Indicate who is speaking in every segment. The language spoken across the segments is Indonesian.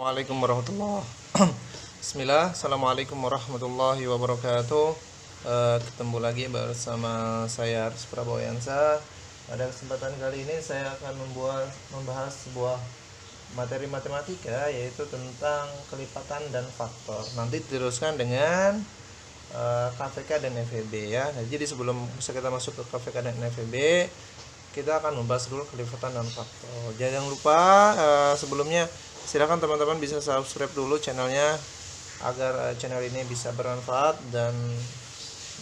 Speaker 1: Assalamualaikum warahmatullahi Bismillah, Assalamualaikum warahmatullahi wabarakatuh. Ketemu lagi bersama saya Aris Praboyansa. Pada kesempatan kali ini saya akan membahas sebuah materi matematika, yaitu tentang kelipatan dan faktor. Nanti diteruskan dengan KVK dan FEB ya. Nah, jadi sebelum kita masuk ke KVK dan FEB, kita akan membahas dulu kelipatan dan faktor. Jangan lupa sebelumnya silakan teman-teman bisa subscribe dulu channelnya agar channel ini bisa bermanfaat dan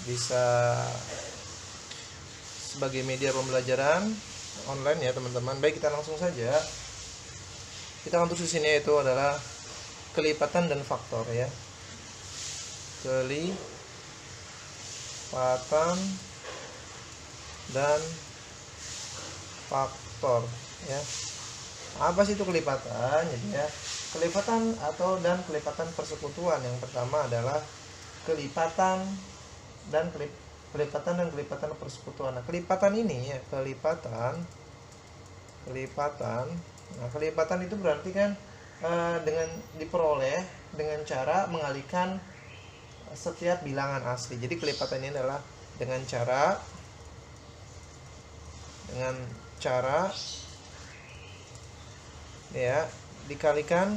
Speaker 1: bisa sebagai media pembelajaran online ya teman-teman. Baik, kita langsung saja. Kita untuk di sini itu adalah kelipatan dan faktor ya. Kelipatan dan faktor ya. Apa sih itu kelipatan? Jadi ya, kelipatan dan kelipatan persekutuan. Yang pertama adalah kelipatan dan kelipatan persekutuan. Nah, kelipatan ini ya, kelipatan. Nah, kelipatan itu berarti kan dengan diperoleh dengan cara mengalihkan setiap bilangan asli. Jadi kelipatan ini adalah dengan cara ya dikalikan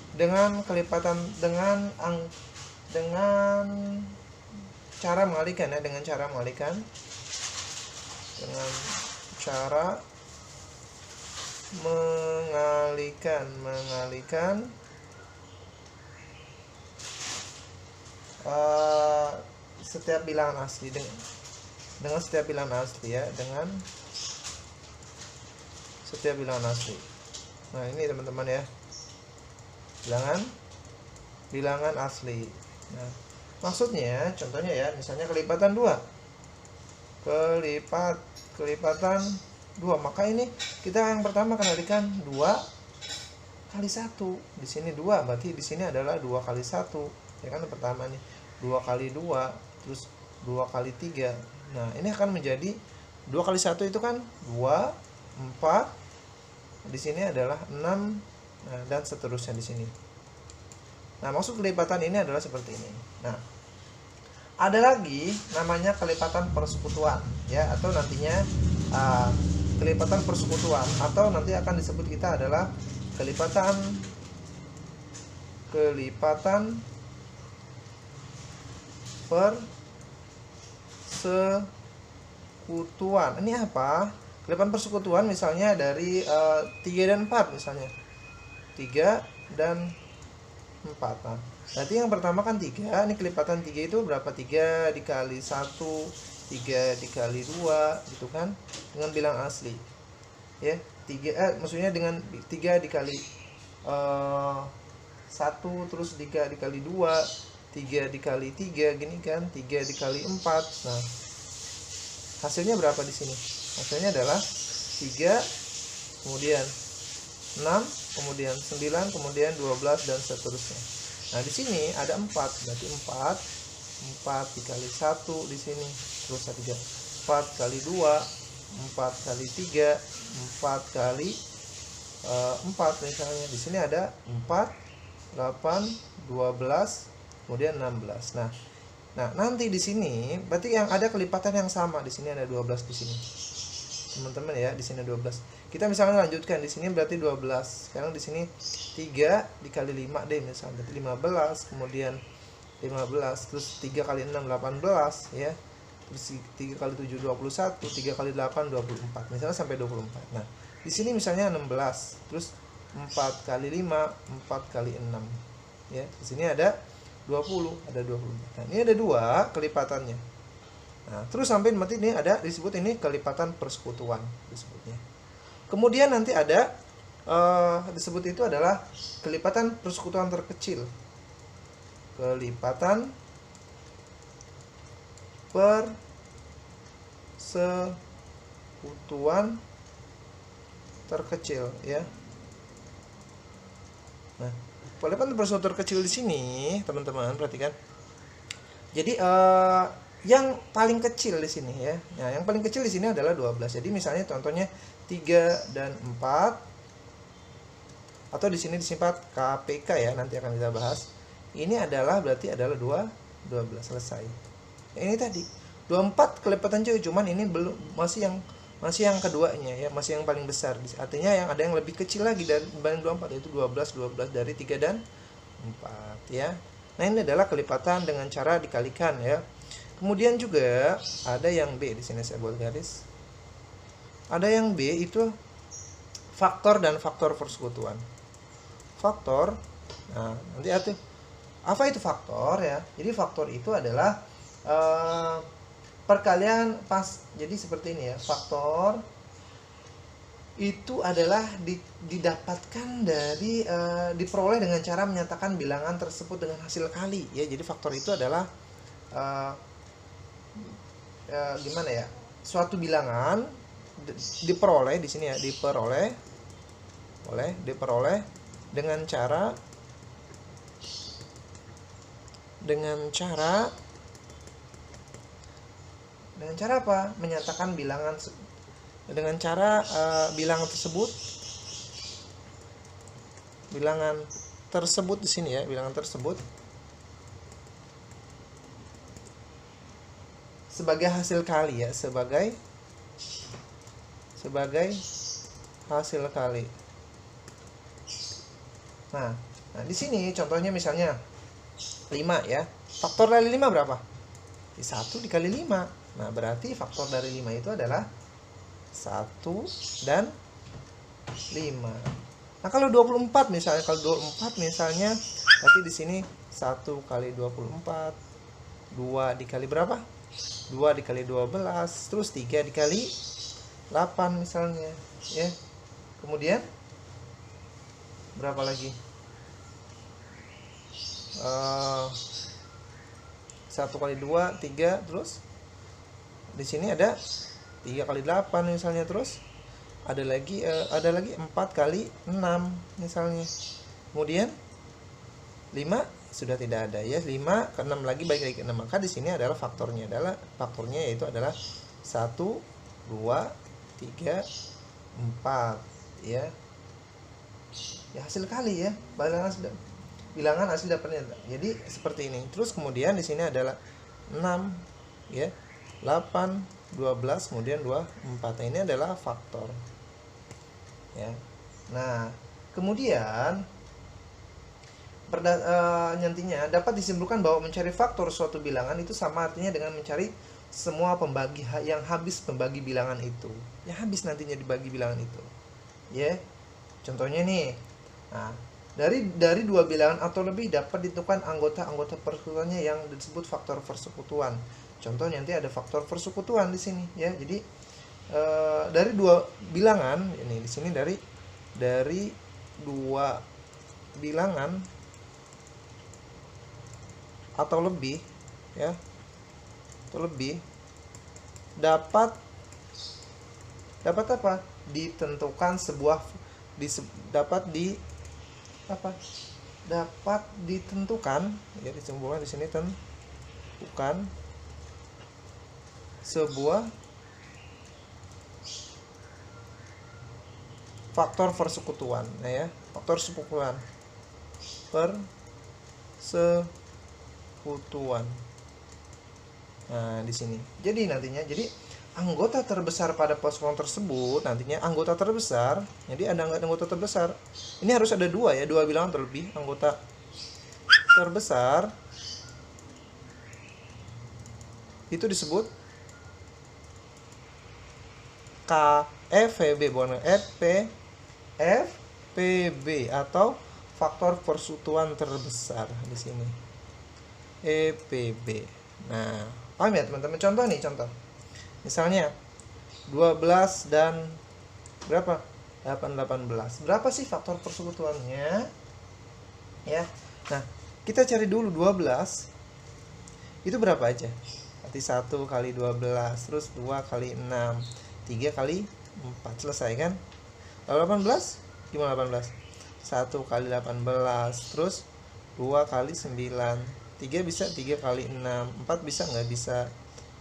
Speaker 1: dengan kelipatan dengan cara mengalihkan ya, dengan cara mengalihkan setiap bilangan asli dengan setiap bilangan asli ya, dengan setiap bilangan asli. Nah, ini teman-teman ya, bilangan asli. Nah, maksudnya contohnya ya, misalnya kelipatan 2. Kelipatan 2, maka ini kita yang pertama kalikan 2 kali 1. Di sini 2, berarti di sini adalah 2 kali 1. Ya kan, yang pertama nih 2 kali 2, terus 2 kali 3. Nah, ini akan menjadi 2 kali 1 itu kan 2, 4. Di sini adalah 6. Nah, dan seterusnya di sini. Nah, maksud kelipatan ini adalah seperti ini. Nah, ada lagi namanya kelipatan persekutuan ya, atau nantinya kelipatan persekutuan, atau nanti akan disebut kita adalah kelipatan persekutuan. Ini apa? Kelipatan persekutuan misalnya dari 3 dan 4 misalnya. 3 dan 4. Nah, berarti yang pertama kan 3. Ini kelipatan 3 itu berapa? 3 dikali 1, 3 dikali 2 gitu kan, dengan bilang asli. Ya, 3 maksudnya dengan 3 dikali 1, terus 3 dikali 2, 3 dikali 3 gini kan, 3 dikali 4. Nah, hasilnya berapa di sini? Hasilnya adalah 3, kemudian 6, kemudian 9, kemudian 12 dan seterusnya. Nah, di sini ada 4, berarti 4 dikali 1 di sini, terus 3. 4 kali 2, 4 kali 3, 4 kali 4 misalnya. Di sini ada 4, 8, 12, kemudian 16. Nah, nanti di sini berarti yang ada kelipatan yang sama. Di sini ada 12 di sini. Teman-teman ya, di sini 12. Kita misalnya lanjutkan, di sini berarti 12. Sekarang di sini 3 dikali 5 deh misalnya, berarti 15, kemudian 15, terus 3 kali 6 18 ya. Terus 3 kali 7 21, 3 kali 8 24. Misalnya sampai 24. Nah, di sini misalnya 16, terus 4 kali 5, 4 kali 6. Ya, di sini ada 20, ada 24. Nah, ini ada 2 kelipatannya. Nah, terus sampai mati ini ada disebut ini kelipatan persekutuan disebutnya. Kemudian nanti ada disebut itu adalah kelipatan persekutuan terkecil. Kelipatan persekutuan terkecil ya. Nah, kelipatan persekutuan terkecil di sini teman-teman perhatikan. Jadi yang paling kecil di sini ya. Nah, yang paling kecil di sini adalah 12. Jadi misalnya contohnya 3 dan 4, atau di sini disingkat KPK ya, nanti akan kita bahas. Ini adalah berarti adalah 12 selesai. Ini tadi 24 kelipatan cuy, cuman ini belum, masih yang keduanya ya, masih yang paling besar. Artinya yang ada yang lebih kecil lagi dari dibanding 24, yaitu 12 dari 3 dan 4 ya. Nah, ini adalah kelipatan dengan cara dikalikan ya. Kemudian juga ada yang B, di sini saya buat garis. Ada yang B itu faktor dan faktor persekutuan. Faktor, nah nanti apa itu faktor ya? Jadi faktor itu adalah perkalian pas, jadi seperti ini ya. Faktor itu adalah didapatkan dari diperoleh dengan cara menyatakan bilangan tersebut dengan hasil kali ya. Jadi faktor itu adalah gimana ya? Suatu bilangan diperoleh di sini ya, diperoleh dengan cara apa? Menyatakan bilangan dengan cara bilangan tersebut di sini ya, bilangan tersebut sebagai hasil kali ya, sebagai hasil kali. Nah, di sini contohnya misalnya 5 ya. Faktor dari 5 berapa? 1 dikali 5. Nah, berarti faktor dari 5 itu adalah 1 dan 5. Nah, kalau 24 misalnya, berarti di sini 1 kali 24, 2 dikali berapa? 2 dikali 12, terus 3 dikali 8 misalnya ya. Kemudian berapa lagi? 1 kali 2, 3, terus di sini ada 3 kali 8 misalnya, terus ada lagi 4 kali 6 misalnya. Kemudian 5 sudah tidak ada ya, 5 ke 6 lagi, balik lagi ke 6. Maka di sini adalah faktornya yaitu adalah 1, 2, 3, 4 ya. Ya, hasil kali ya, bilangan hasil dapatnya. Jadi seperti ini. Terus kemudian di sini adalah 6 ya, 8, 12, kemudian 24. Nah, ini adalah faktor ya. Nah, kemudian nantinya dapat disimpulkan bahwa mencari faktor suatu bilangan itu sama artinya dengan mencari semua pembagi yang habis pembagi bilangan itu. Yang habis nantinya dibagi bilangan itu. Ya. Contohnya nih. Nah, dari dua bilangan atau lebih dapat ditentukan anggota persekutuannya yang disebut faktor persekutuan. Contoh nanti ada faktor persekutuan di sini ya. Jadi dari dua bilangan ini di sini dari dua bilangan atau lebih ya, atau lebih dapat apa? Ditentukan dapat ditentukan ya, disimpulkan di sini tentukan sebuah faktor persekutuan. Nah ya, faktor persekutuan. Nah, di sini. Jadi nantinya anggota terbesar pada persekutuan tersebut nantinya anggota terbesar. Jadi ada anggota terbesar. Ini harus ada dua ya, dua bilangan terlebih. Anggota terbesar itu disebut KFPB, bukan FPB atau faktor persekutuan terbesar di sini. EPB. Nah, paham ya teman-teman? Contoh. Misalnya 12 dan berapa? 18. Berapa sih faktor persekutuannya? Ya. Nah, kita cari dulu 12. Itu berapa aja? Berarti 1 kali 12, terus 2 kali 6, 3 kali 4. Selesai kan? Lalu 18? Gimana 18? 1 kali 18, terus 2 kali 9. 3 bisa, 3 kali 6. 4 bisa nggak bisa?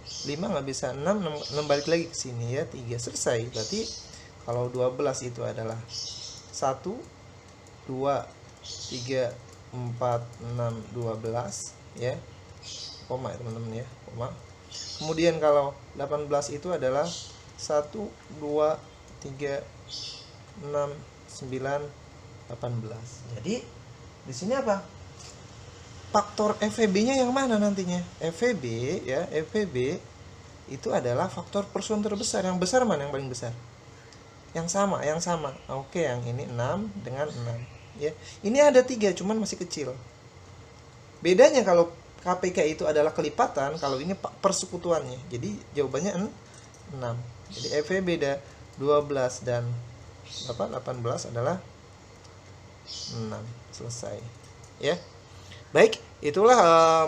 Speaker 1: 5 nggak bisa 6, 6 balik lagi ke sini ya, 3 selesai. Berarti kalau 12 itu adalah 1 2 3 4 6 12 ya, koma ya teman-teman ya, koma. Kemudian kalau 18 itu adalah 1 2 3 6 9 18. Jadi di sini apa? Faktor FVB-nya yang mana nantinya? FVB ya, FVB itu adalah faktor persusuan terbesar. Yang besar mana yang paling besar? Yang sama. Oke, yang ini 6 dengan 6 ya. Ini ada 3 cuman masih kecil. Bedanya kalau KPK itu adalah kelipatan, kalau ini persekutuannya. Jadi jawabannya 6. Jadi FVB beda 12 dan 18 adalah 6. Selesai ya. Baik, itulah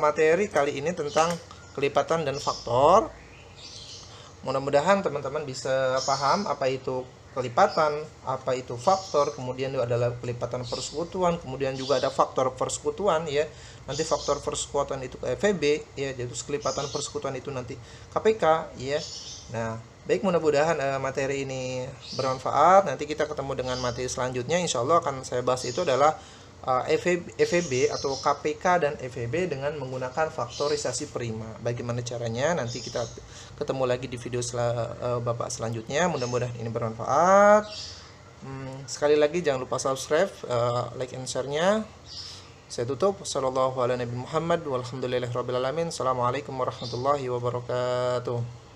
Speaker 1: materi kali ini tentang kelipatan dan faktor. Mudah-mudahan teman-teman bisa paham apa itu kelipatan, apa itu faktor, kemudian itu adalah kelipatan persekutuan, kemudian juga ada faktor persekutuan ya. Nanti faktor persekutuan itu FVB ya, jadi kelipatan persekutuan itu nanti KPK ya. Nah, baik, mudah-mudahan materi ini bermanfaat. Nanti kita ketemu dengan materi selanjutnya. Insya Allah akan saya bahas itu adalah FVB atau KPK dan FVB dengan menggunakan faktorisasi prima. Bagaimana caranya? Nanti kita ketemu lagi di video Bapak selanjutnya. Mudah-mudahan ini bermanfaat. Sekali lagi jangan lupa subscribe, like and share-nya. Saya tutup. Sallallahu ala nabi Muhammad walhamdulillahirabbil alamin. Assalamualaikum warahmatullahi wabarakatuh.